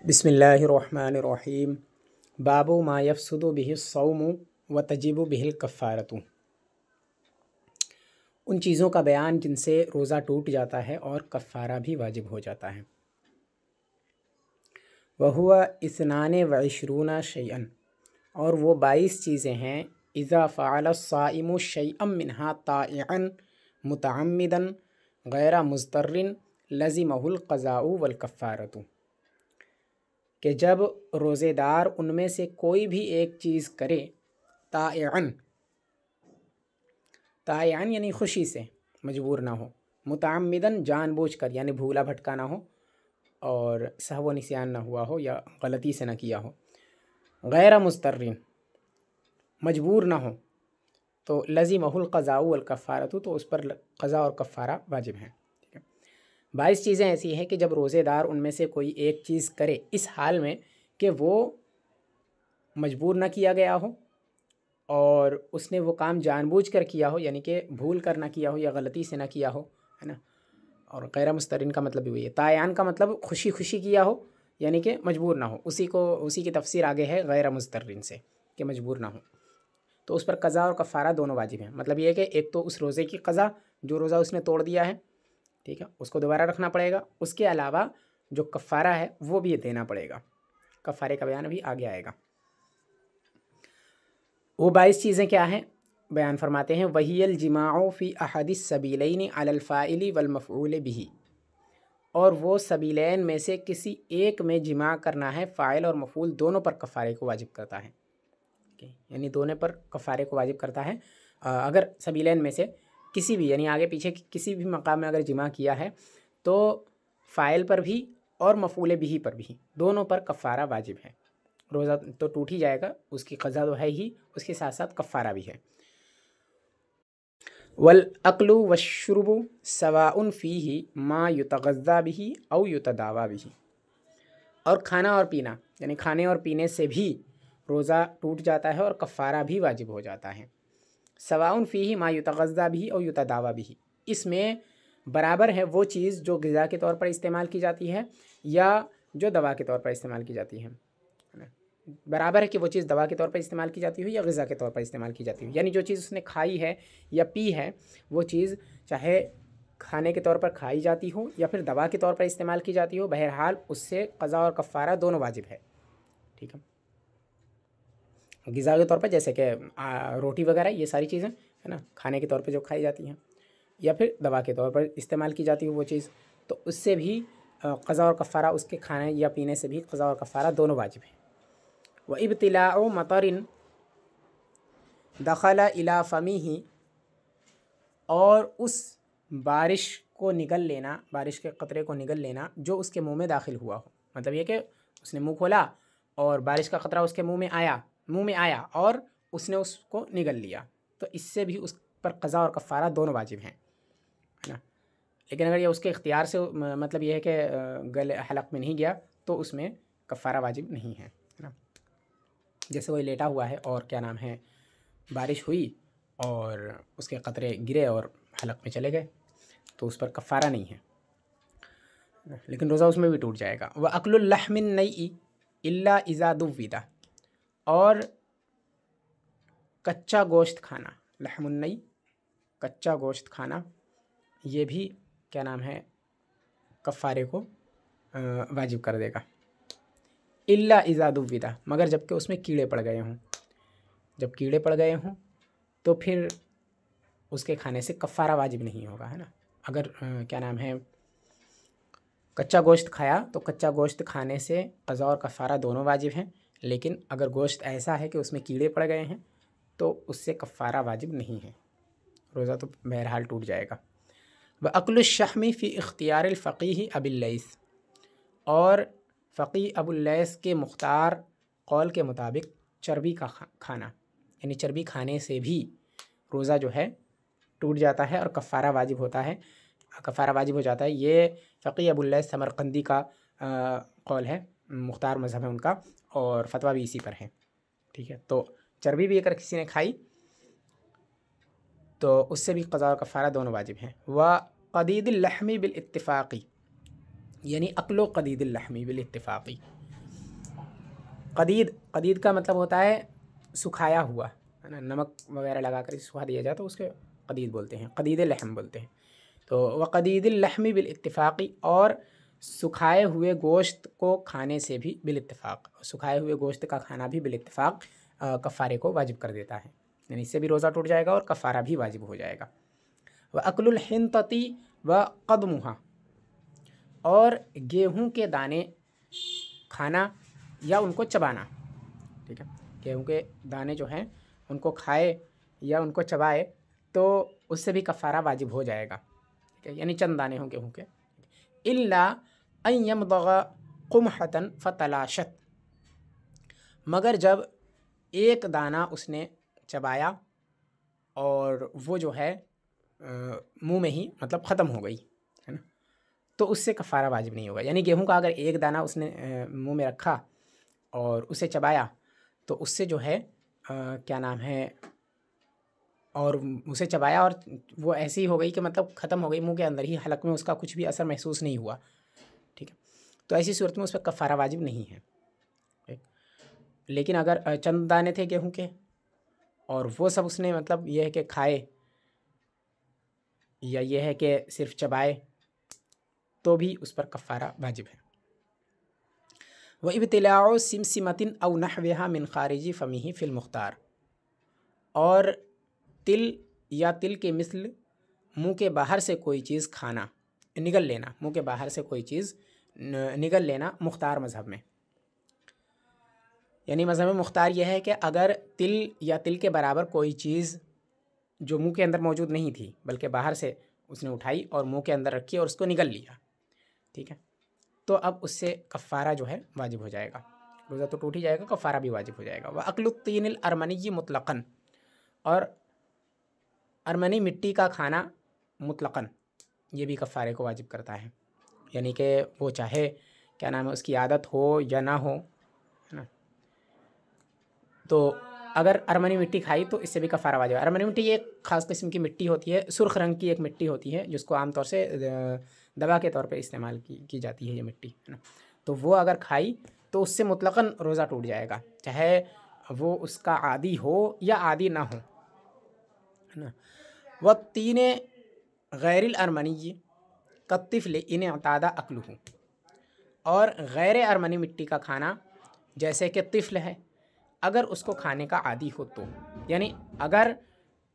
बिस्मिल्लाहिर्रहमानिर्रहीम। बाबु मा यफ़्सुदु बिहि सौमु व तजिबु बिहिल कफ़ारतु। उन चीज़ों का बयान जिनसे रोज़ा टूट जाता है और कफ़ारा भी वाजिब हो जाता है। वहुवा इस्नाने व इशरूना शैअन, और वो 22 चीज़ें हैं। इज़ा फ़अल अस्साइमु शैअम मिन्हा ताइअन मुतअम्मिदन गैरा मुज़तर्रिन लज़िमहुल क़ज़ाउ वल कफ़ारतु, कि जब रोज़ेदार उनमें से कोई भी एक चीज़ करे, ताइअन यानी खुशी से, मजबूर ना हो, मुतअम्मिदन जानबूझकर यानी भूला भटका ना हो, और सहव निस्यान ना हुआ हो या गलती से ना किया हो, गैरा मुस्तर्रिन मजबूर ना हो, तो लज़िमहुल क़ज़ाउ वल कफ़ारतु, तो उस पर क़ज़ा और कफ़ारा वाजिब है। ठीक है, 22 चीज़ें ऐसी हैं कि जब रोज़ेदार उनमें से कोई एक चीज़ करे, इस हाल में कि वो मजबूर ना किया गया हो और उसने वो काम जानबूझकर किया हो, यानी कि भूल कर ना किया हो या गलती से ना किया हो, है ना। और गैर मुस्तरिन का मतलब भी वही है। तायान का मतलब खुशी खुशी किया हो, यानी कि मजबूर ना हो। उसी की तफसीर आगे है गैर मुस्तरिन से, कि मजबूर ना हो, तो उस पर क़ज़ा और कफ़ारा दोनों वाजिब हैं। मतलब ये है कि एक तो उस रोज़े की क़ज़ा, जो रोज़ा उसने तोड़ दिया है, ठीक है, उसको दोबारा रखना पड़ेगा। उसके अलावा जो कफ़ारा है वो भी देना पड़ेगा। कफ़ारे का बयान अभी आगे आएगा। वो 22 चीज़ें क्या हैं, बयान फरमाते हैं। वहियल जिमाउ फ़ी अहदिस सबीलैनि अलल फ़ाइली वल मफ़ऊल बिही, और वो सबीलैन में से किसी एक में जिमा करना है, फ़ाइल और मफ़ऊल दोनों पर कफ़ारे को वाजिब करता है। यानी दोनों पर कफ़ारे को वाजिब करता है। अगर सबीलैन में से किसी भी, यानी आगे पीछे किसी भी मकाम में अगर जिमा किया है, तो फ़ाइल पर भी और मफ़ऊल बिही पर भी दोनों पर कफ़ारा वाजिब है। रोज़ा तो टूट ही जाएगा, उसकी क़ज़ा तो है ही, उसके साथ साथ कफ़ारा भी है। वल अक्लु वश्शुर्बु सवाउन फ़ीही मा युतग़ज़्ज़ा बिही औ युतदावा बिही, और खाना और पीना, यानी खाने और पीने से भी रोज़ा टूट जाता है और कफ़ारा भी वाजिब हो जाता है। सवाउन फ़ीही मा युतग़ज़्ज़ा बिही औ युतदावा बिही, इसमें बराबर है वो चीज़ जो ग़िज़ा के तौर पर इस्तेमाल की जाती है या जो दवा के तौर पर इस्तेमाल की जाती है। बराबर है कि वो चीज़ दवा के तौर पर इस्तेमाल की जाती हो या ग़िज़ा के तौर पर इस्तेमाल की जाती हो। यानी जो चीज़ उसने खाई है या पी है, वो चीज़ चाहे खाने के तौर पर खाई जाती हो या फिर दवा के तौर पर इस्तेमाल की जाती हो, बहरहाल उससे क़ज़ा और कफ़ारा दोनों वाजिब है। ठीक है, ग़िज़ा के तौर पर जैसे कि रोटी वगैरह, ये सारी चीज़ें है ना, खाने के तौर पर जो खाई जाती हैं, या फिर दवा के तौर पर इस्तेमाल की जाती हो वो चीज़, तो उससे भी क़ज़ा और कफ़ारा, उसके खाने या पीने से भी क़ज़ा और कफ़ारा दोनों वाजिब है। व इब्तिलाउ मतरिन दखला इला फ़मीही, और उस बारिश को निगल लेना, बारिश के क़तरे को निगल लेना जो उसके मुंह में दाखिल हुआ हो। मतलब ये कि उसने मुंह खोला और बारिश का क़तरा उसके मुंह में आया और उसने उसको निगल लिया, तो इससे भी उस पर क़ज़ा और कफ़ारा दोनों वाजिब हैं, है ना। लेकिन अगर ये उसके इख्तियार से, मतलब ये है कि गले हलक़ में नहीं गया, तो उसमें कफ़ारा वाजिब नहीं है ना। जैसे वही लेटा हुआ है और क्या नाम है, बारिश हुई और उसके क़तरे गिरे और हलक़ में चले गए, तो उस पर कफ़ारा नहीं है, लेकिन रोज़ा उसमें भी टूट जाएगा। व अक्लुल लहमिन नई इल्ला इज़ा दुव्विदा, और कच्चा गोश्त खाना, लहमुन नई कच्चा गोश्त खाना, ये भी क्या नाम है, कफ़ारे को वाजिब कर देगा। इल्ला इज़ा दुव्विदा, मगर जबकि उसमें कीड़े पड़ गए हों। जब कीड़े पड़ गए हों तो फिर उसके खाने से कफ़ारा वाजिब नहीं होगा, है ना। अगर क्या नाम है, कच्चा गोश्त खाया तो कच्चा गोश्त खाने से क़ज़ा और कफ़ारा दोनों वाजिब हैं, लेकिन अगर गोश्त ऐसा है कि उसमें कीड़े पड़ गए हैं तो उससे कफ़ारा वाजिब नहीं है, रोज़ा तो बहरहाल टूट जाएगा। व अक्लुश्शहमी फ़ी इख्तियारिल फ़क़ीह अबिल लैस, और फ़क़ीह अबुल लैस के मुख्तार कौल के मुताबिक चर्बी का खाना, यानी चर्बी खाने से भी रोज़ा जो है टूट जाता है और कफ़ारा वाजिब होता है, कफ़ारा वाजिब हो जाता है। ये फ़क़ीह अबुल लैस समरकंदी का कौल है, मुख्तार मज़हब है उनका, और फ़तवा भी इसी पर है। ठीक है, तो चर्बी भी अगर किसी ने खाई तो उससे भी क़ज़ा और कफ़ारा दोनों वाजिब हैं। व क़दीदिल लहमी बिल इत्तिफ़ाक़ी, यानी अक्लो क़दीदिल लहमी बिल इत्तिफ़ाक़ी, कदीद का मतलब होता है सुखाया हुआ, है ना, नमक वगैरह लगा कर सुखा दिया जाए तो उसके कदीद बोलते हैं, कदीद लहम बोलते हैं। तो व कदीद लहमी बिल इत्तिफ़ाक़ी, और सुखाए हुए गोश्त को खाने से भी बिल इत्तिफ़ाक़, सुखाए हुए गोश्त का खाना भी बिल इत्तिफ़ाक़ कफ़ारे को वाजिब कर देता है, यानी इससे भी रोज़ा टूट जाएगा और कफ़ारा भी वाजिब हो जाएगा। व अक्लुल हिंतती व क़दमुहा, और गेहूँ के दाने खाना या उनको चबाना, ठीक है, गेहूँ के दाने जो हैं उनको खाए या उनको चबाए तो उससे भी कफ़ारा वाजिब हो जाएगा, ठीक है, यानी चंद दाने हों गेहूँ के। इल्ला अन यमदग़ क़ुमहतन फ़तलाशत, मगर जब एक दाना उसने चबाया और वो जो है मुंह में ही मतलब ख़त्म हो गई, है ना, तो उससे कफ़ारा वाजिब नहीं होगा। यानी गेहूं का अगर एक दाना उसने मुंह में रखा और उसे चबाया तो उससे जो है क्या नाम है, और उसे चबाया और वो ऐसी हो गई कि मतलब ख़त्म हो गई मुंह के अंदर ही, हलक में उसका कुछ भी असर महसूस नहीं हुआ, ठीक है, तो ऐसी सूरत में उस पर कफ़ारा वाजिब नहीं है, ठीक। लेकिन अगर चंद दाने थे गेहूं के और वो सब उसने मतलब ये है कि खाए या ये है कि सिर्फ चबाए तो भी उस पर कफ़ारा वाजिब है। व इब्तिलाउ सिमसिमतिन औ नहविहा मिन खारिजी फ़मीही फ़िल मुख्तार, और तिल या तिल के मिसल मुंह के बाहर से कोई चीज़ खाना, निगल लेना, मुंह के बाहर से कोई चीज़ निगल लेना मुख्तार मज़हब में। यानी मज़हब मुख्तार यह है कि अगर तिल या तिल के बराबर कोई चीज़ जो मुंह के अंदर मौजूद नहीं थी बल्कि बाहर से उसने उठाई और मुंह के अंदर रखी और उसको निगल लिया, ठीक है, तो अब उससे कफ़ारा जो है वाजिब हो जाएगा, रोज़ा तो टूट ही जाएगा, कफ़ारा भी वाजिब हो जाएगा। वह अक्लुत तीनिल अरमनी मुतलक़न, और अरमनी मिट्टी का खाना मुतलक़न ये भी कफ़ारे को वाजिब करता है, यानी कि वो चाहे क्या नाम है उसकी आदत हो या ना हो, है ना, तो अगर अरमनी मिट्टी खाई तो इससे भी कफ़ारा वाजिब है। अरमनी मिट्टी एक ख़ास किस्म की मिट्टी होती है, सुर्ख रंग की एक मिट्टी होती है जिसको आमतौर से दवा के तौर पे इस्तेमाल की जाती है ये मिट्टी, है ना, तो वो अगर खाई तो उससे मुतलक़न रोज़ा टूट जाएगा, चाहे वो उसका आदी हो या आदी ना हो, है ना। व तीने गैरिल अरमनी कत्तिफ़ल इन अतादा अक्लुहु, और गैर अरमनी मिट्टी का खाना जैसे कि तिफ़ल है, अगर उसको खाने का आदी हो तो, यानी अगर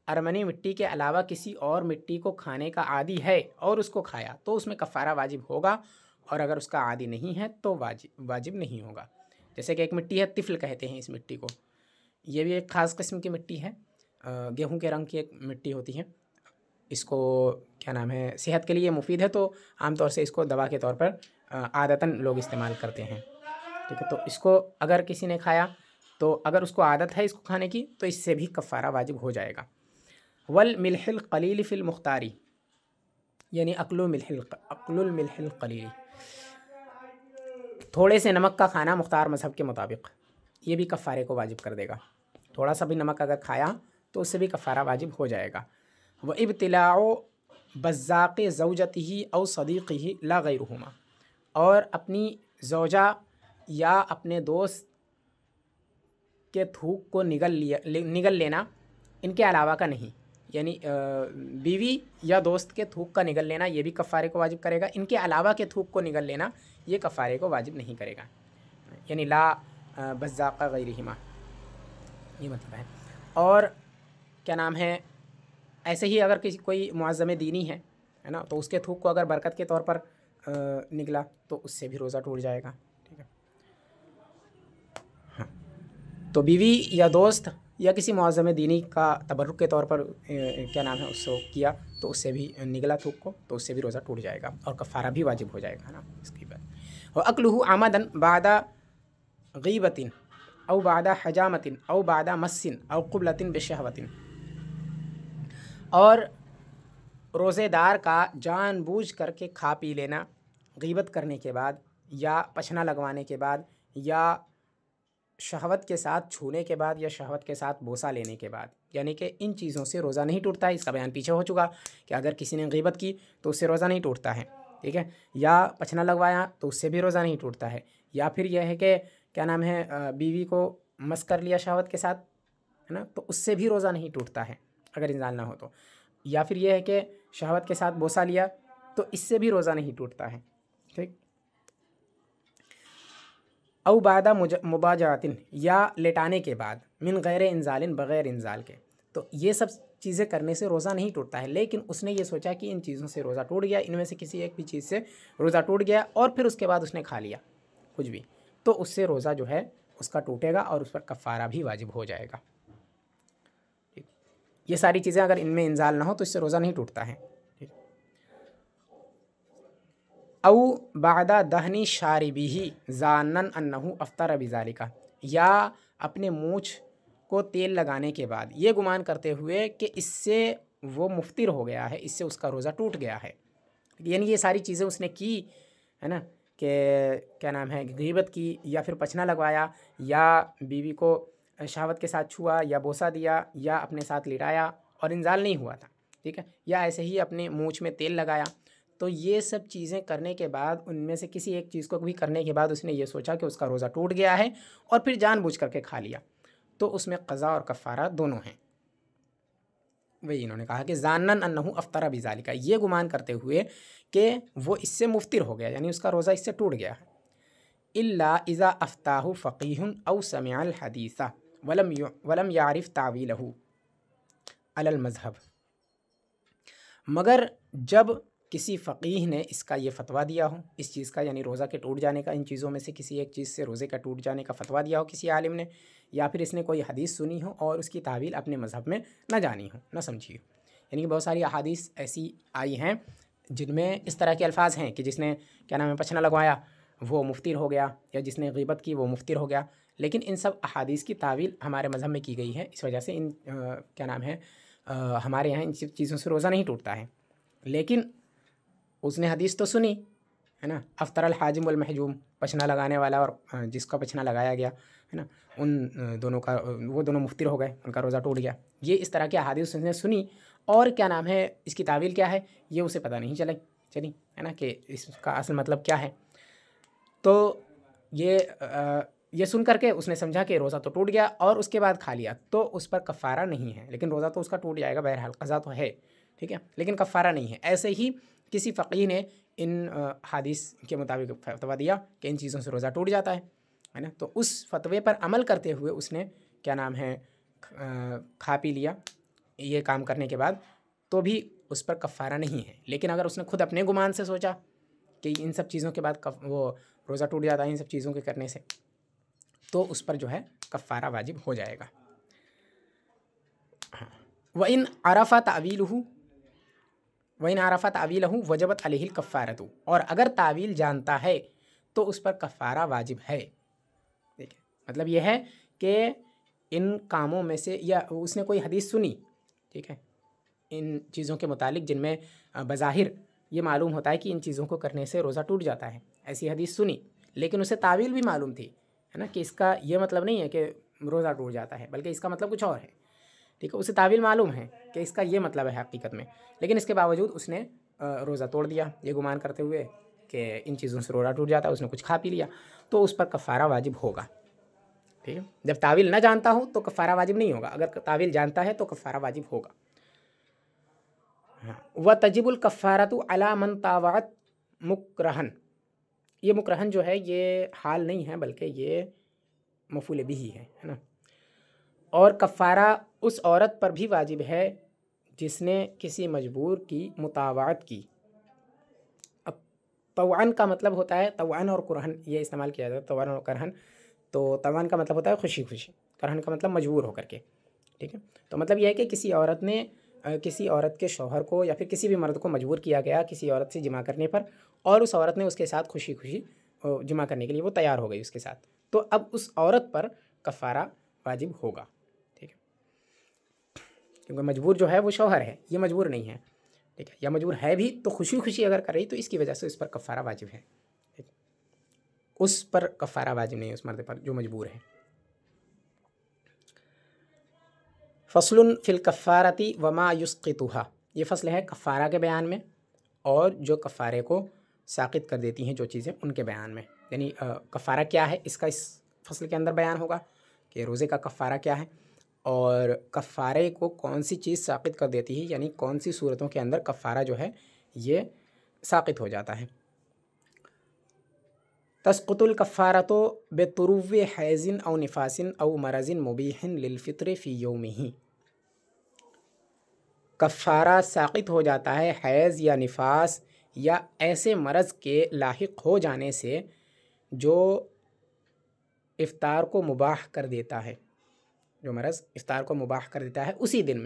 अरमनी मिट्टी के अलावा किसी और मिट्टी को खाने का आदी है और उसको खाया तो उसमें कफ़ारा वाजिब होगा, और अगर उसका आदी नहीं है तो वाजिब नहीं होगा। जैसे कि एक मिट्टी है, तिफ़ल कहते हैं इस मिट्टी को, ये भी एक ख़ास किस्म की मिट्टी है, गेहूं के रंग की एक मिट्टी होती है, इसको क्या नाम है सेहत के लिए मुफीद है, तो आमतौर से इसको दवा के तौर पर आदतन लोग इस्तेमाल करते हैं, ठीक है, तो इसको अगर किसी ने खाया तो अगर उसको आदत है इसको खाने की तो इससे भी कफ़ारा वाजिब हो जाएगा। वल मिल्हिल क़लील फ़िल मुख्तारी, यानी अक्लुल मिल्हिल क़लील, थोड़े से नमक का खाना मुख्तार मज़हब के मुताबिक ये भी कफ़ारे को वाजिब कर देगा। थोड़ा सा भी नमक अगर खाया तो उससे भी कफ़ारा वाजिब हो जाएगा। व इब्तिलाउ बज़्ज़ाक़ि ज़ौजतिही औ सदीक़िही ला गैरुहुमा, और अपनी ज़ौजा या अपने दोस्त के थूक को निगल लेना, इनके अलावा का नहीं, यानी बीवी या दोस्त के थूक का निगल लेना ये भी कफ़ारे को वाजिब करेगा, इनके अलावा के थूक को निगल लेना ये कफ़ारे को वाजिब नहीं करेगा, यानी ला बज़्ज़ाक़ा गैरिहिमा ये मतलब है। और क्या नाम है, ऐसे ही अगर किसी कोई मुअज़्ज़म दीनी है ना, तो उसके थूक को अगर बरकत के तौर पर निकला तो उससे भी रोज़ा टूट जाएगा, ठीक है। हाँ, तो बीवी या दोस्त या किसी मुअज़्ज़म दीनी का तबर्रुक के तौर पर क्या नाम है उसको किया तो उससे भी निकला थूक को तो उससे भी रोज़ा टूट जाएगा और कफ़ारा भी वाजिब हो जाएगा ना इसकी बात। और अक्लुहु आमदन बादा गीबतिन औ बादा हजामतिन औ बादा मस्सिन औ क़ुबलतिन बिशहवतिन, और रोज़ेदार का जानबूझ करके खा पी लेना गीबत करने के बाद या पछना लगवाने के बाद या शहवत के साथ छूने के बाद या शहवत के साथ बोसा लेने के बाद, यानी कि इन चीज़ों से रोज़ा नहीं टूटता है। इसका बयान पीछे हो चुका कि अगर किसी ने गीबत की तो उससे रोज़ा नहीं टूटता है, ठीक है, या पछना लगवाया तो उससे भी रोज़ा नहीं टूटता है, या फिर यह है कि क्या नाम है बीवी को मस कर लिया शहवत के साथ, है ना, तो उससे भी रोज़ा नहीं टूटता है अगर इंजाल ना हो तो, या फिर यह है कि शहवत के साथ बोसा लिया तो इससे भी रोज़ा नहीं टूटता है। ठीक, औ बादा मुबाजातिन, या लेटाने के बाद, मिन गैर इंजालिन, बग़ैर इंजाल के, तो ये सब चीज़ें करने से रोज़ा नहीं टूटता है। लेकिन उसने ये सोचा कि इन चीज़ों से रोज़ा टूट गया, इनमें से किसी एक भी चीज़ से रोज़ा टूट गया और फिर उसके बाद उसने खा लिया कुछ भी, तो उससे रोज़ा जो है उसका टूटेगा और उस पर कफ़ारा भी वाजिब हो जाएगा। ये सारी चीज़ें अगर इनमें इंजाल ना हो तो इससे रोज़ा नहीं टूटता है। औ बादा दहनी शारिबिही जानन अन्नहु अफ्तर बिज़ालिका, या अपने मूछ को तेल लगाने के बाद ये गुमान करते हुए कि इससे वो मुफ्तिर हो गया है, इससे उसका रोज़ा टूट गया है। यानी ये सारी चीज़ें उसने की, है ना, कि क्या नाम है गीबत की, या फिर पछना लगवाया, या बीवी को शहावत के साथ छुआ, या बोसा दिया, या अपने साथ लिटाया और इंजाल नहीं हुआ था, ठीक है, या ऐसे ही अपने मूछ में तेल लगाया। तो ये सब चीज़ें करने के बाद, उनमें से किसी एक चीज़ को भी करने के बाद उसने ये सोचा कि उसका रोज़ा टूट गया है और फिर जानबूझ करके खा लिया, तो उसमें क़ज़ा और कफ़ारा दोनों हैं। वही इन्होंने कहा कि जानन अन्नहु अफ्तरा बिज़ालिका, ये गुमान करते हुए कि वो इससे मुफ्तिर हो गया, यानी उसका रोज़ा इससे टूट गया है। इल्ला इज़ा अफ्ताहु फ़क़ीहुन औ समिअल हदीसा वलम यारिफ़ तावीलहु अलल मज़हब, मगर जब किसी फ़क़ीह ने इसका ये फ़तवा दिया हो, इस चीज़ का, यानी रोज़ा के टूट जाने का, इन चीज़ों में से किसी एक चीज़ से रोज़े का टूट जाने का फ़तवा दिया हो किसी आलिम ने, या फिर इसने कोई हदीस सुनी हो और उसकी तावील अपने मज़हब में न जानी हो, न समझी हो। यानी कि बहुत सारी अहादीस ऐसी आई हैं जिनमें इस तरह के अल्फाज हैं कि जिसने क्या नाम है पछना लगवाया वो मुफ्तिर हो गया, या जिसने ग़ीबत की वो मुफ्तिर हो गया। लेकिन इन सब अहादीस की तावील हमारे मज़हब में की गई है, इस वजह से इन क्या नाम है हमारे यहाँ इन चीज़ों से रोज़ा नहीं टूटता है। लेकिन उसने हदीस तो सुनी, है ना, अफ्तरल हाजिम वल महजूम, पछना लगाने वाला और जिसका पछना लगाया गया, है ना, उन दोनों का, वो दोनों मुफ्तिर हो गए, उनका रोज़ा टूट गया। ये इस तरह की अहादीस उसने सुनी, और क्या नाम है इसकी तावील क्या है ये उसे पता नहीं चली, है ना, कि इसका असल मतलब क्या है। तो ये सुन करके उसने समझा कि रोज़ा तो टूट गया और उसके बाद खा लिया, तो उस पर कफ़ारा नहीं है, लेकिन रोज़ा तो उसका टूट जाएगा बहरहाल, क़ज़ा तो है, ठीक है, लेकिन कफ़ारा नहीं है। ऐसे ही किसी फ़क़ीह ने इन हदीस के मुताबिक फतवा दिया कि इन चीज़ों से रोज़ा टूट जाता है ना, तो उस फतवे पर अमल करते हुए उसने क्या नाम है खा पी लिया ये काम करने के बाद, तो भी उस पर कफ़ारा नहीं है। लेकिन अगर उसने खुद अपने गुमान से सोचा कि इन सब चीज़ों के बाद वो रोज़ा टूट जाता है इन सब चीज़ों के करने से, तो उस पर जो है कफ़ारा वाजिब हो जाएगा। व इन अरफ़ा तावीलहु वजबत अलैहिल कफ़ारतु, और अगर तावील जानता है तो उस पर कफ़ारा वाजिब है। ठीक है, मतलब यह है कि इन कामों में से, या उसने कोई हदीस सुनी, ठीक है, इन चीज़ों के मुतालिक जिनमें बज़ाहिर ये मालूम होता है कि इन चीज़ों को करने से रोज़ा टूट जाता है, ऐसी हदीस सुनी, लेकिन उसे तावील भी मालूम थी, है ना, कि इसका ये मतलब नहीं है कि रोज़ा टूट जाता है, बल्कि इसका मतलब कुछ और है, ठीक है, उसे तावील मालूम है कि इसका ये मतलब है हकीकत में, लेकिन इसके बावजूद उसने रोज़ा तोड़ दिया ये गुमान करते हुए कि इन चीज़ों से रोज़ा टूट जाता है, उसने कुछ खा पी लिया, तो उस पर कफ़ारा वाजिब होगा। ठीक है, जब तावील ना जानता हो तो कफ़ारा वाजिब नहीं होगा, अगर तावील जानता है तो कफ़ारा वाजिब होगा। हाँ, व तजिबुल कफ़ारतु अला मन तावअत मुकरहन, ये मुकरहन जो है ये हाल नहीं है बल्कि ये मफ़ूल बिही है ना, और कफ़ारा उस औरत पर भी वाजिब है जिसने किसी मजबूर की मुतावअत की। अब तौअन का मतलब होता है, तौअन और कुरहन ये इस्तेमाल किया जाता है, तौअन और करहन। तो तौअन का मतलब होता है खुशी खुशी, करहन का मतलब मजबूर होकर के, ठीक है। तो मतलब यह है कि किसी औरत ने किसी औरत के शौहर को या फिर किसी भी मर्द को मजबूर किया गया किसी औरत से जिमा करने पर, और उस औरत ने उसके साथ खुशी खुशी जिमा करने के लिए वो तैयार हो गई उसके साथ, तो अब उस औरत पर कफ़ारा वाजिब होगा, ठीक है, क्योंकि मजबूर जो है वो शौहर है, ये मजबूर नहीं है, ठीक है, या मजबूर है भी तो खुशी खुशी अगर कर रही तो इसकी वजह से उस पर कफ़ारा वाजिब है, ठीक, उस पर कफ़ारा वाजिब नहीं है उस मर्द पर जो मजबूर है। फ़स्लुन फ़िल कफ़ारती वमा युस्क़ितुहा, ये फ़स्ल है कफ़ारा के बयान में और जो कफ़ारे को साक़ित कर देती हैं जो चीज़ें उनके बयान में। यानी कफ़ारा क्या है इसका इस फ़सल के अंदर बयान होगा कि रोज़े का कफ़ारा क्या है और कफ़ारे को कौन सी चीज़ साक़ित कर देती है, यानी कौन सी सूरतों के अंदर कफ़ारा जो है ये साक़ित हो जाता है। तस्क़ुतुल कफ़ारतो बेतुरुव्वि हैज़िन औ निफ़ासिन औ मरज़िन मुबीहिन लिलफ़ित्र फ़ी यौमिही। कफ़ारा साक़ित हो जाता है हैज़ या निफ़ास या ऐसे मरज़ के लाहिक़ हो जाने से जो इफ़्तार को मुबाह कर देता है, जो मरज़ इफ़्तार को मुबाह कर देता है उसी दिन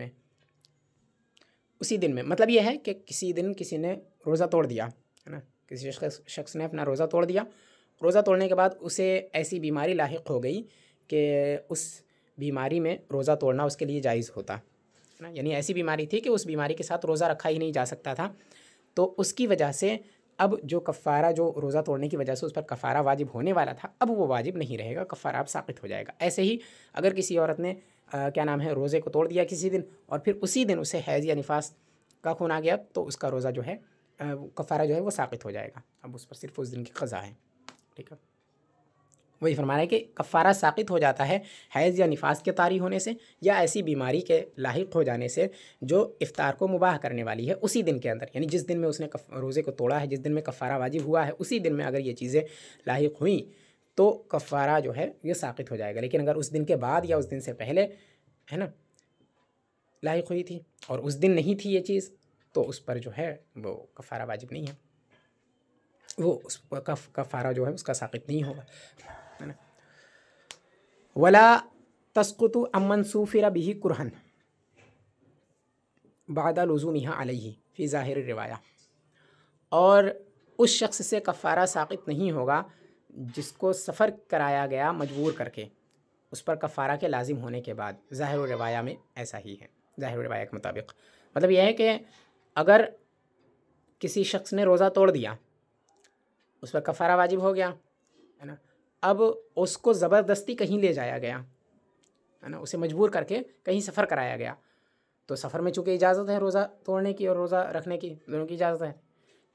में। मतलब ये है कि किसी दिन किसी ने रोज़ा तोड़ दिया, है ना, किसी शख्स ने अपना रोज़ा तोड़ दिया। रोज़ा तोड़ने के बाद उसे ऐसी बीमारी लाहिक़ हो गई कि उस बीमारी में रोज़ा तोड़ना उसके लिए जायज़ होता, है ना, यानी ऐसी बीमारी थी कि उस बीमारी के साथ रोज़ा रखा ही नहीं जा सकता था। तो उसकी वजह से अब जो कफ़ारा, जो रोज़ा तोड़ने की वजह से उस पर कफ़ारा वाजिब होने वाला था, अब वो वाजिब नहीं रहेगा, कफ़ारा अब साक़ित हो जाएगा। ऐसे ही अगर किसी औरत ने क्या नाम है रोज़े को तोड़ दिया किसी दिन और फिर उसी दिन उसे हैज़ या निफ़ास का खून आ गया तो उसका रोज़ा जो है कफ़ारा जो है वो साक़ित हो जाएगा। अब उस पर सिर्फ उस दिन की क़ज़ा है। ठीक है, वही फरमाना है कि कफ़ारा साक़ित हो जाता है हैज़ या निफ़ास के तारी होने से या ऐसी बीमारी के लाहिक़ हो जाने से जो इफ़्तार को मुबाह करने वाली है उसी दिन के अंदर, यानी जिस दिन में उसने रोज़े को तोड़ा है, जिस दिन में कफ़ारा वाजिब हुआ है उसी दिन में अगर ये चीज़ें लाहिक़ हुई तो कफ़ारा जो है ये साक़ित हो जाएगा। लेकिन अगर उस दिन के बाद या उस दिन से पहले, है ना, लाहिक़ हुई थी और उस दिन नहीं थी ये चीज़ तो उस पर जो है वो कफ़ारा वाजिब नहीं है, वो उस कफ़ारा जो है उसका साक़ित नहीं होगा, है ना। वला तस्क़ुतु अम्मन सूफ़िरा बिही कुरहन बादा लुज़ूमिहा अलैहि फ़ी ज़ाहिर रिवाया। और उस शख्स से कफ़ारा साक़ित नहीं होगा जिसको सफ़र कराया गया मजबूर करके, उस पर कफ़ारा के लाजिम होने के बाद। ज़ाहिर रिवाया में ऐसा ही है, ज़ाहिर रिवाया के मुताबिक मतलब यह है कि अगर किसी शख्स ने रोज़ा तोड़ दिया उस पर कफ़ारा वाजिब हो गया, है ना, अब उसको ज़बरदस्ती कहीं ले जाया गया, है ना, उसे मजबूर करके कहीं सफ़र कराया गया, तो सफ़र में चूँकि इजाज़त है रोज़ा तोड़ने की और रोज़ा रखने की, दोनों की इजाज़त है,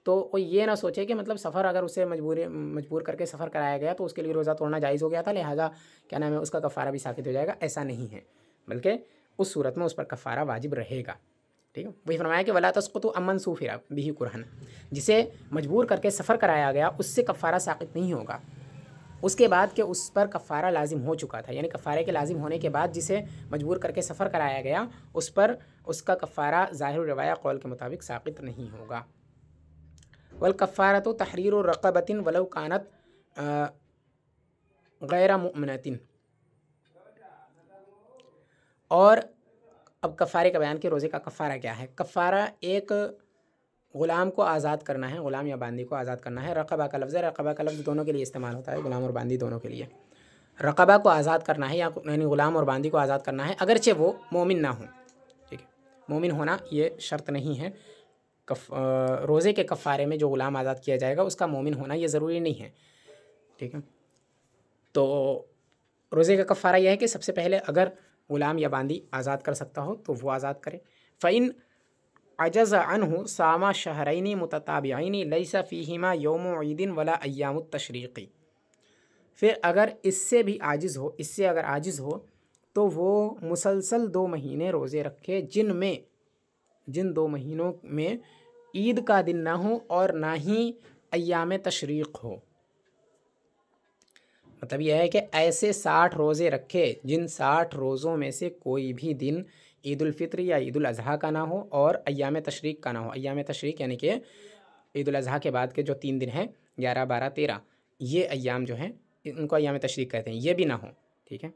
तो कोई ये ना सोचे कि मतलब सफ़र अगर उसे मजबूर करके सफ़र कराया गया तो उसके लिए रोज़ा तोड़ना जायज़ हो गया था, लिहाजा क्या नाम है उसका कफ़ारा भी साक़ित हो जाएगा। ऐसा नहीं है, बल्कि उस सूरत में उस पर कफ़ारा वाजिब रहेगा। ठीक है, वही फरमाया कि वला तस्क़ुतु अम्मन सूफ़िरा बिही कुरहन, जिसे मजबूर करके सफ़र कराया गया उससे कफ़ारा साक़ित नहीं होगा उसके बाद कि उस पर कफ़ारा लाजिम हो चुका था, यानी कफ़ारे के लाजिम होने के बाद जिसे मजबूर करके सफ़र कराया गया उस पर उसका कफ़ारा ज़ाहिर रिवाया कौल के मुताबिक साक़ित नहीं होगा। वल कफ़ारतु तहरीरु रक़बतिन वलौ कानत गैर मुअमिनतिन। और अब कफ़ारे का बयान कि रोज़े का कफ़ारा क्या है। कफ़ारा एक ग़ुलाम को आज़ाद करना है, ग़ुलाम या बांदी को आज़ाद करना है। रक़बा का लफ्ज़ है, रक़बा का लफ्ज़ दोनों के लिए इस्तेमाल होता है, ग़ुलाम और बांदी दोनों के लिए। रक़बा को आज़ाद करना है यानी ग़ुलाम और बांदी को आज़ाद करना है, अगरचे वो मोमिन ना हो। ठीक है, मोमिन होना ये शर्त नहीं है। रोज़े के कफ़ारे में जो ग़ुलाम आज़ाद किया जाएगा उसका मोमिन होना ये ज़रूरी नहीं है। ठीक है, तो रोज़े का कफ़ारा यह है कि सबसे पहले अगर ग़ुलाम या बांदी आज़ाद कर सकता हो तो वो आज़ाद करे। फ़इन अजज़ अन्हु सामा शहरैनि मुतताबिअैनि लैसा फ़ीहिमा यौमु ईदिन वला अय्यामुत तशरीक़ी। फिर अगर इससे भी आजिज़ हो, इससे अगर आजिज़ हो तो वो मुसलसल 2 महीने रोज़े रखे जिन 2 महीनों में ईद का दिन ना हो और ना ही अय्याम तशरीक़ हो। मतलब यह है कि ऐसे 60 रोज़े रखे जिन 60 रोज़ों में से कोई भी दिन ईद उल फ़ित्र या ईद उल अज़हा का ना हो और अय्याम तशरीक़ का ना हो। अय्याम तशरीक़ यानी कि ईद उल अज़हा के बाद के जो 3 दिन हैं 11, 12, 13, ये अय्याम जो हैं उनको अय्याम तशरीक़ कहते हैं, ये भी ना हो। ठीक है,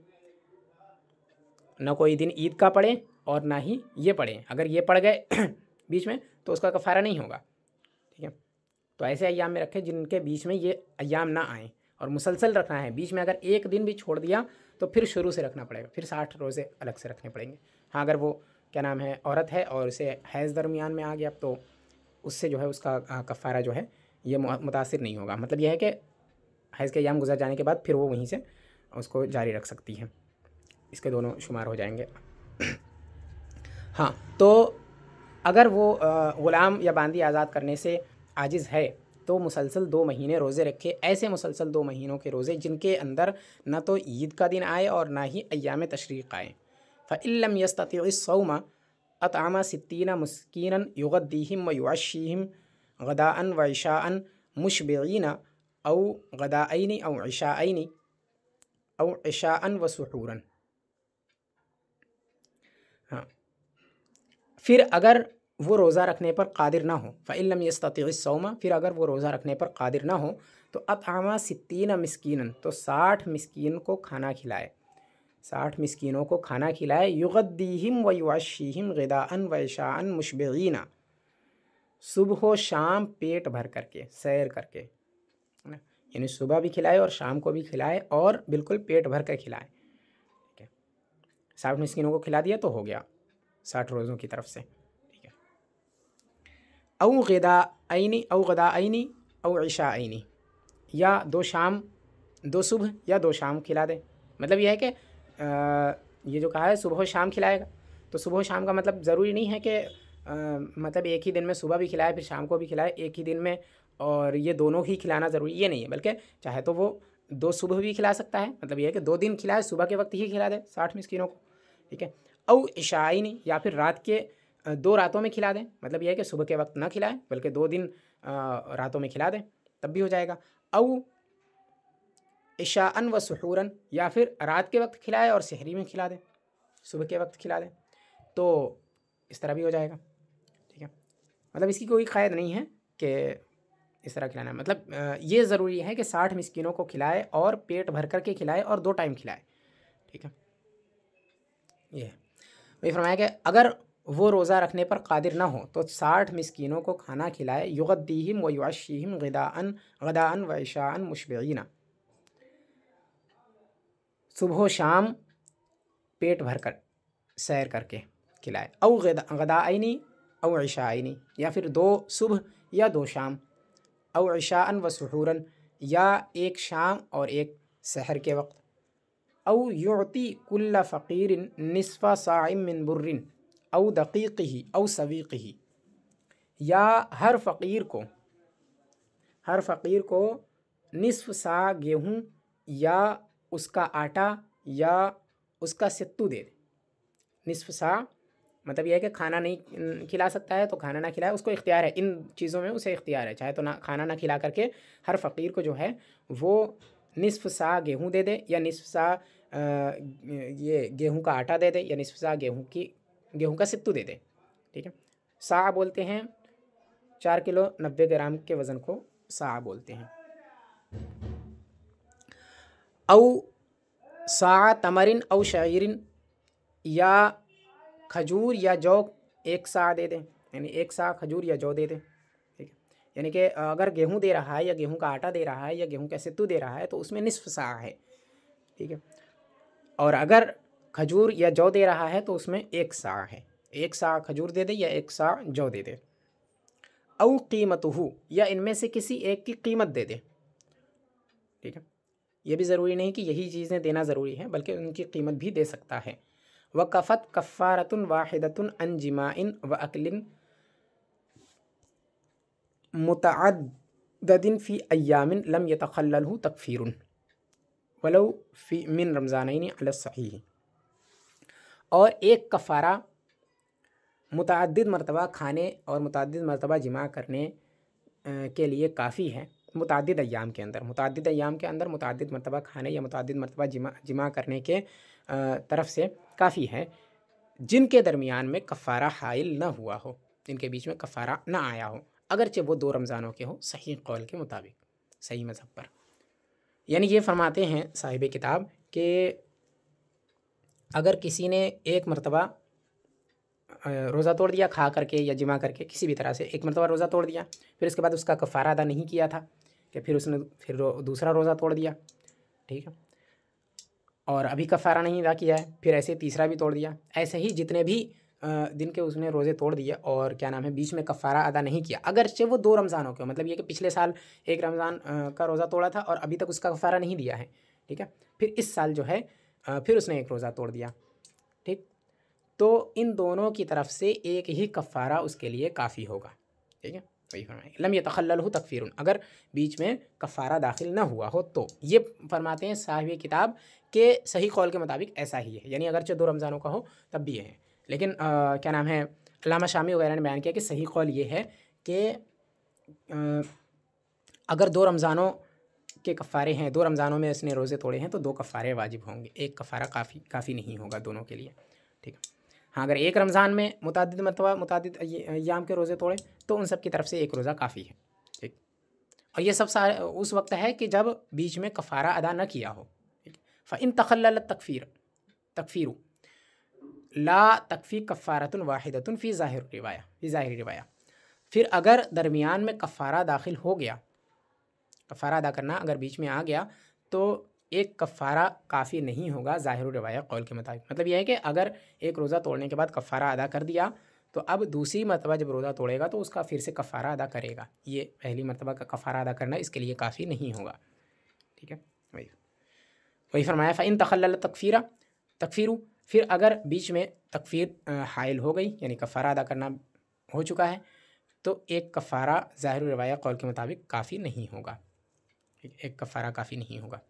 ना कोई दिन ईद का पड़े और ना ही ये पड़े। अगर ये पड़ गए बीच में तो उसका कफ़ारा नहीं होगा। ठीक है, तो ऐसे अय्याम में रखें जिनके बीच में ये अय्याम ना आएँ और मुसलसल रखना है। बीच में अगर एक दिन भी छोड़ दिया तो फिर शुरू से रखना पड़ेगा, फिर 60 रोज़े अलग से रखने पड़ेंगे। हाँ, अगर वो क्या नाम है औरत है और उसे हैज़ दरमियान में आ गया तो उससे जो है उसका कफ़ारा जो है ये मुतासिर नहीं होगा। मतलब यह है कि हैज़ के अय्याम गुजर जाने के बाद फिर वो वहीं से उसको जारी रख सकती है, इसके दोनों शुमार हो जाएंगे। हाँ, तो अगर वो ग़ुलाम या बांदी आज़ाद करने से आजिज़ है तो मुसलसल 2 महीने रोज़े रखे, ऐसे मुसलसल 2 महीनों के रोज़े जिनके अंदर न तो ईद का दिन आए और ना ही अय्याम तशरीक़ आए। फ़इल्लम यस्ततिअस्सौम अतअम सित्तीना मिस्कीनन युग़द्दीहिम व युअश्शीहिम गदाअन व इशाअन मुशबिईन औ गदाअैनि औ इशाअन व सुहूरन। हाँ, फिर अगर वो रोज़ा रखने पर कादिर ना हो, फ़इल्लम यस्ततिअस्सौम, फिर अगर वो रोज़ा रखने पर कादिर ना हो तो अतअम सित्तीना मिस्कीनन, तो 60 मिस्कीन को खाना खिलाए, 60 मिस्कीनों को खाना खिलाए। युग़द्दीहिम व युअश्शीहिम ग़िदाअन व इशाअन मुशबिईन, सुबह व शाम पेट भर करके, सैर करके, है ना, यानी सुबह भी खिलाए और शाम को भी खिलाए और बिल्कुल पेट भर कर खिलाए। ठीक है, 60 मिस्कीनों को खिला दिया तो हो गया 60 रोज़ों की तरफ से। ठीक है, औ गदाअैनि औ इशाअैनि, या 2 शाम 2 सुबह या 2 शाम खिला दे। मतलब यह है कि ये जो कहा है सुबह और शाम खिलाएगा, तो सुबह शाम का मतलब ज़रूरी नहीं है कि मतलब एक ही दिन में सुबह भी खिलाए फिर शाम को भी खिलाए, एक ही दिन में, और ये दोनों ही खिलाना ज़रूरी ये नहीं है, बल्कि चाहे तो वो 2 सुबह भी खिला सकता है, मतलब ये है कि 2 दिन खिलाए, सुबह के वक्त ही खिला दे 60 मिस्कीनों को। ठीक है, औ इशाअैनि, या फिर रात के 2 रातों में खिला दें, मतलब यह है कि सुबह के वक्त ना खिलाएं बल्कि 2 दिन रातों में खिला दें, तब भी हो जाएगा। औ इशाअन व सुहूरन, या फिर रात के वक्त खिलाए और सहरी में खिला दें, सुबह के वक्त खिला दें, तो इस तरह भी हो जाएगा। ठीक है, मतलब इसकी कोई क़ैद नहीं है कि इस तरह खिलाना है, मतलब ये ज़रूरी है कि 60 मिस्कीनों को खिलाए और पेट भर कर के खिलाए और 2 टाइम खिलाए। ठीक है, ये वही फरमाया कि अगर वो रोज़ा रखने पर कादिर ना हो तो 60 मिस्कीनों को खाना खिलाए। युग़द्दीहिम व युअश्शीहिम ग़दाअन व इशाअन मुशबिईन, सुबह शाम पेट भर कर सैर करके खिलाए। औ गदाअैनि औ इशाअैनि, या फिर 2 सुबह या 2 शाम। औ इशाअन व सुहूरन, या 1 शाम और 1 सहर के वक्त। औ युअती कुल्ल फ़क़ीरिन निस्फ़ साइम मिन बुर्रिन औ दक़ीक़िही औ सवीक़िही, या हर फ़क़ीर को निस्फ़ सा गेहूँ या उसका आटा या उसका सत्तू दे दे। निस्फ़ सा मतलब यह है कि खाना नहीं खिला सकता है तो खाना ना खिलाए, उसको इख्तियार है, इन चीज़ों में उसे इख्तियार है, चाहे तो ना खाना ना खिला करके हर फ़क़ीर को जो है वो निस्फ़ सा गेहूँ दे दे, या निस्फ़ सा ये गेहूँ का आटा दे दे, या निस्फ़ सा गेहूँ का सत्तू दे दे। ठीक है, सा बोलते हैं 4 किलो 90 ग्राम के वज़न को सा बोलते हैं। औ सा तमरिन औ शईरिन, या खजूर या जौ 1 सा दे दें, यानी 1 सा खजूर या जौ दे दें। ठीक है, यानी कि अगर गेहूँ दे रहा है या गेहूँ का आटा दे रहा है या गेहूँ का सत्तू दे रहा है तो उसमें निस्फ़ सा है। ठीक है, और अगर खजूर या जौ दे रहा है तो उसमें 1 सा है, 1 सा खजूर दे दे या 1 सा जौ दे दे। औ कीमतुहु, या इनमें से किसी एक की कीमत दे दे। ठीक है, ये भी ज़रूरी नहीं कि यही चीज़ें देना ज़रूरी है, बल्कि उनकी कीमत भी दे सकता है। व कफ़त कफ़ारतुन वाहिदतुन अन जिमाइन व अक्लिन मुतअद्दिदिन फ़ी अय्यामिन लम यतख़ल्ललहु तकफ़ीरुन वलौ फ़ी मिन रमज़ानैनि अला सहीह, और एक कफ़ारा मुतअद्दिद मरतबा खाने और मुतअद्दिद मरतबा जिमा करने के लिए काफ़ी है। मुतअद्दिद अय्याम के अंदर मुतअद्दिद मरतबा खाने या मुतअद्दिद मरतबा जिमा करने के तरफ से काफ़ी है, जिनके दरमियान में कफ़ारा हाइल न हुआ हो, जिनके बीच में कफ़ारा न आया हो, अगरचे वो 2 रमज़ानों के हो, सही कौल के मुताबिक, सही मज़हब पर। यानी ये फरमाते हैं साहिब किताब कि अगर किसी ने एक मरतबा रोज़ा तोड़ दिया खा करके या जिमा करके, किसी भी तरह से एक मरतबा रोज़ा तोड़ दिया, फिर उसके बाद उसका कफ़ारा अदा नहीं किया था कि फिर उसने फिर दूसरा रोज़ा तोड़ दिया। ठीक है, और अभी कफ़ारा नहीं अदा किया है, फिर ऐसे तीसरा भी तोड़ दिया। ऐसे ही जितने भी दिन के उसने रोज़े तोड़ दिए और क्या नाम है बीच में कफ़ारा अदा नहीं किया, अगरचे वो 2 रमज़ानों के, मतलब ये कि पिछले साल 1 रमज़ान का रोज़ा तोड़ा था और अभी तक उसका कफ़ारा नहीं दिया है। ठीक है, फिर इस साल जो है फिर उसने 1 रोज़ा तोड़ दिया। ठीक, तो इन दोनों की तरफ से एक ही कफ़ारा उसके लिए काफ़ी होगा। ठीक है, वही फरमाए लम यतखल्ललहु तकफ़ीरुन, अगर बीच में कफ़ारा दाखिल ना हुआ हो तो। ये फरमाते हैं साहिब किताब के सही कौल के मुताबिक ऐसा ही है, यानी अगरचे 2 रमज़ानों का हो तब भी ये है। लेकिन क्या नाम है, अल्लामा शामी वगैरह ने बयान किया कि सही कौल ये है कि अगर 2 रमज़ानों के कफ़ारे हैं, 2 रमज़ानों में इसने रोज़े तोड़े हैं तो 2 कफ़ारे वाजिब होंगे, एक कफ़ारा काफ़ी नहीं होगा दोनों के लिए, ठीक है। हाँ, अगर एक रमज़ान में मुतअद्दिद मरतबा मुतअद्दिद अय्याम के रोज़े तोड़े तो उन सब की तरफ से एक रोज़ा काफ़ी है, ठीक। और ये सब सारे उस वक्त है कि जब बीच में कफ़ारा अदा न किया हो, ठीक। फ़इन तखल्ललत तकफ़ीरु ला तकफ़ी कफ़ारतुन वाहिदतुन फ़ी ज़ाहिर रिवाया। फिर अगर दरमियान में कफ़ारा दाखिल हो गया, कफ़ारा अदा करना अगर बीच में आ गया तो एक कफ़ारा काफ़ी नहीं होगा ज़ाहिर रिवाया कौल के मुताबिक। मतलब यह है कि अगर एक रोज़ा तोड़ने के बाद कफ़ारा अदा कर दिया तो अब दूसरी मरतबा जब रोज़ा तोड़ेगा तो उसका फिर से कफ़ारा अदा करेगा। ये पहली मरतबा का कफ़ारा अदा करना इसके लिए काफ़ी नहीं होगा, ठीक है। वही फरमाया फ़इन तखल्लल तकफ़ीरु, फिर अगर बीच में तकफ़ीर हाइल हो गई यानी कफ़ारा अदा करना हो चुका है तो एक कफ़ारा ज़ाहिर रिवाया कौल के मुताबिक काफ़ी नहीं होगा, एक कफ़ारा काफ़ी नहीं होगा।